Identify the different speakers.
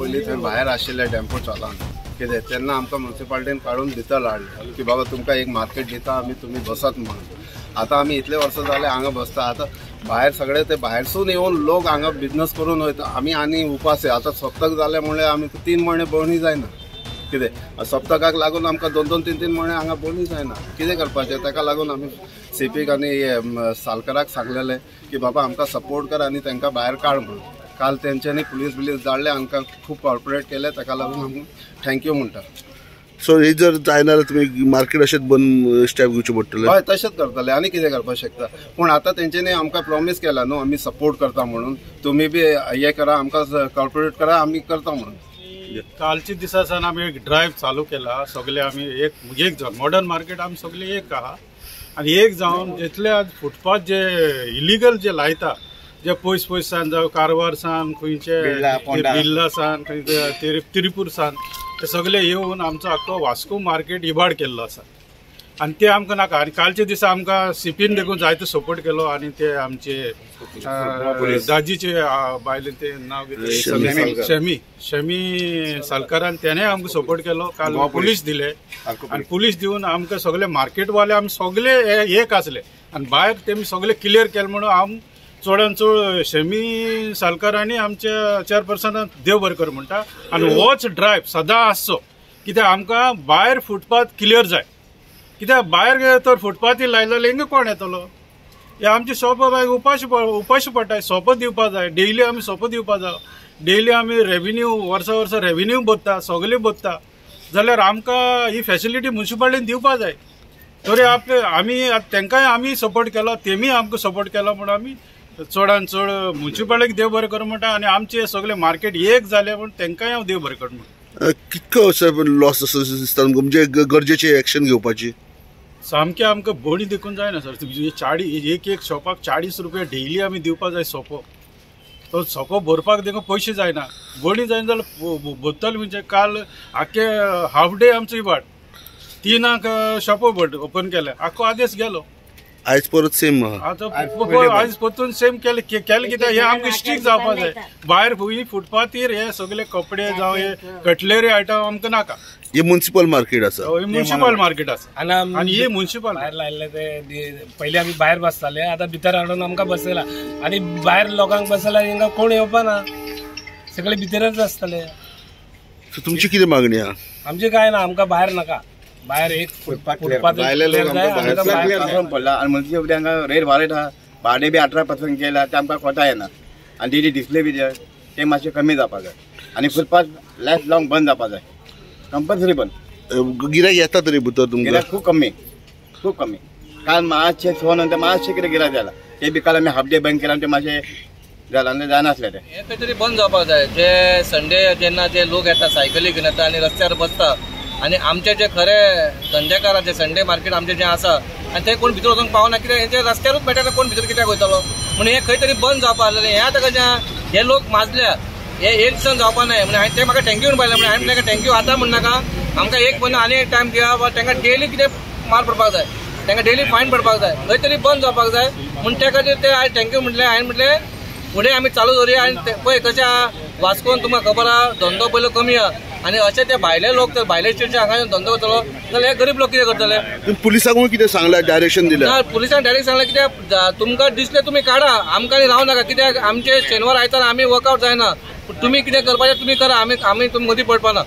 Speaker 1: पयलीं थंय भायर आशिल्ले टेम्पो चलान कितें तेन्ना आमकां म्युनिसिपालिटीन काडून भितर हाडलें की बाबा तुमकां एक मार्केट दिता आमी तुमी बसात म्हणून। आतां आमी इतले वर्सां जाले हांगा बसता। आतां भायर सगळे ते भायरसून येवन लोक हांगा बिजनस करून वयता। आमी आनी उपास आहे आतां सप्तक जाले म्हणल्यार आमी 3 म्हयने भोंवणी जायना कितें सप्तकाक लागून आमकां 2-2, 3-3 म्हयने हांगा भोंवणी जायना। कितें करपाचें ताका लागून आमी सीपीक आनी सालकाराक सांगलेलें की बाबा आमकां सपोर्ट कर आनी तांकां भायर काड म्हणून। काल तेंच्यांनी पुलीस धाडले आमकां खूब कॉर्पोरेट केले ताका लागून आमी थँक्यू म्हणटा।
Speaker 2: सो हे जर जायना तुमी मार्केट अशेंच बंद स्टेप घेवचे पडटले?
Speaker 1: हय तशेंच करतले आनी कितें करपाक शकता। पूण आतां तेंच्यांनी आमकां प्रॉमिस केला न्हू आमी सपोर्ट करता म्हणून तुमी बी हे करा आमकां कॉर्पोरेट करा आमी करता म्हणून।
Speaker 3: कालच्या दिसा सावन आमी एक ड्रायव्ह चालू केला। सगळे आमी एक जावन मॉडर्न मार्केट आमी सगळे एक आहा आनी एक जावन जितले आज फुटपाथ जे इलिगल जे लायता जे पयस सान जावं कारवार सान खंयचे बिर्ला सान खंय तिरुपूर सान ते सगळे येवन आमचो आख्खो वास्को मार्केट इबाड केल्लो आसा आनी ते आमकां नाका। आनी कालच्या दिसा आमकां सीपीन देखून जायतो सपोर्ट केलो आनी ते आमचे दाजीचे बायले ते नाव शमी सालकारान तेणे आमकां सपोर्ट केलो। काल पुलीस दिले आनी पुलीस दिवन आमकां सगळे मार्केटवाले आमी सगळे एक आसले आनी भायर तेमी सगळे क्लियर केले म्हणून आम चडान चड शमी सालकारांनी आमच्या चेअरपर्सनाक देव बरें कर म्हणटा आनी होच ड्रायव्ह सदां आसचो कित्याक आमकां भायर फुटपाथ क्लियर जाय। कित्याक भायर तर फुटपाथी लायलेले हिंगा कोण येतलो? हे आमचे शॉप उपाशी पडटाय। सोपो दिवपा जाय डेली आमी सोपो दिवपा जाय। डेली आमी रेव्हेन्यू वर्सा रेव्हेन्यू भरता सगळे भरता जाल्यार आमकां ही फॅसिलिटी म्युनिसिपालिटीन दिवपा जाय। तरी आमी तांकांय आमी सपोर्ट केलो तेमी आमकां सपोर्ट केलो म्हणून आमी चडान चड म्युनिसिपालिटीक देव बरें कर म्हणटा आनी आमचे सगळे मार्केट एक जाले म्हणून तांकांय हांव देव बरें कर म्हणटा।
Speaker 2: कितको लॉस असो दिसता म्हणजे गरजेची एक्शन घेवपाची?
Speaker 3: सामकें आमकां भोंवणी देखून जायना सर। 40 एक शॉपाक 40 रुपया डेली आमी दिवपा जाय सोपो। तो सोपो भरपाक देखून पयशे जायना। भोंवणी जायना जाल्यार भरतले म्हणजे काल आख्खे हाफ डे आमचो इबाड 3 शॉपो ओपन केले आख्खो आदेश गेलो।
Speaker 2: आयज परत सेम
Speaker 3: आयज परतून सेम केले कित्याक हे आमकां स्ट्रिक्ट जावपा जाय। भायर फुटपाथीर हे सगळे कपडे जावं हे कटलरी आयटम आमकां नाका।
Speaker 2: हे म्युनिसिपल मार्केट आसा?
Speaker 3: म्युनिसिपल मार्केट आसा आनी हे म्युनिसिपल
Speaker 4: भायर लायले ते पयलीं आमी भायर बसताले आतां भितर हाडून आमकां बसयला आनी भायर लोकांक बसयला हिंगा कोण येवपाना सगळे भितरच आसतले।
Speaker 2: तुमची कितें मागणी आहा?
Speaker 4: आमची काय ना आमकां भायर नाका भायर एक
Speaker 1: पडला आनी म्हणजे हांगा रेट वाडयत आहा भाडे बी 18% केला ते आमकां कोता येना आनी डेली डिस्प्ले बी ते मातशें कमी जावपा जाय आनी फुटपाथ लायफ लॉंग बंद जावपा जाय कंपल्सरी बंद।
Speaker 2: गिरायक येता तरी भितर तुमकां?
Speaker 1: खूब कमी काल मातशें 6 नंतर मातशें कितें गिरायक जाला ते बी काल आमी हाफ डे बंद केला ते मातशें जाला आनी जायनासलें ते।
Speaker 5: हे खंय तरी बंद जावपाक जाय। जे संडे जेन्ना जे लोक येता सायकली घेवन येता आनी रस्त्यार बसता आनी आमचे जे खरे धंदेकार जे संडे मार्केट आमचे जे आसा आनी ते कोण भितर वचूंक पावना कित्याक हेंचे रस्त्यारूच मेळटा कोण भितर कित्याक वयतलो म्हणून हे खंय तरी बंद जावपा लागलें। हे आतां कशें हे लोक माजल्या हे एक दिसान जावपा न्हय म्हणून हांवें ते म्हाका थँक्यू म्हणून पाहिलें हांवें तांकां थँक्यू आतां म्हणनाका आमकां एक म्हयनो आनी एक टायम दिया वा तांकां डेली कितें मार पडपाक जाय तांकां डेली फायन पडपाक जाय खंय तरी बंद जावपाक जाय म्हणून त्या खातीर ते हांवें थँक्यू म्हटलें। हांवें म्हटलें फुडें आमी चालू दवरुया आनी पळय कशें आहा वास्कोन तुमकां खबर आहा धंदो पयलो कमी आहा आनी अशें ते भायले लोक तर भायले स्टेटचे हांगा धंदो करतलो जाल्यार हे गरीब लोक कितें करतले?
Speaker 2: पुलिसांकूय कितें सांगलां डायरेक्शन दिलें?
Speaker 5: ना पुलिसांक डायरेक्ट सांगलां कित्याक तुमकां दिसलें तुमी काडा आमकां रावं नाका कित्याक आमचे शेनवार आयतार आमी वर्कआवट जायना तुमी कितें करपाचें तुमी करा आमी तुमी मदीं पडपाना।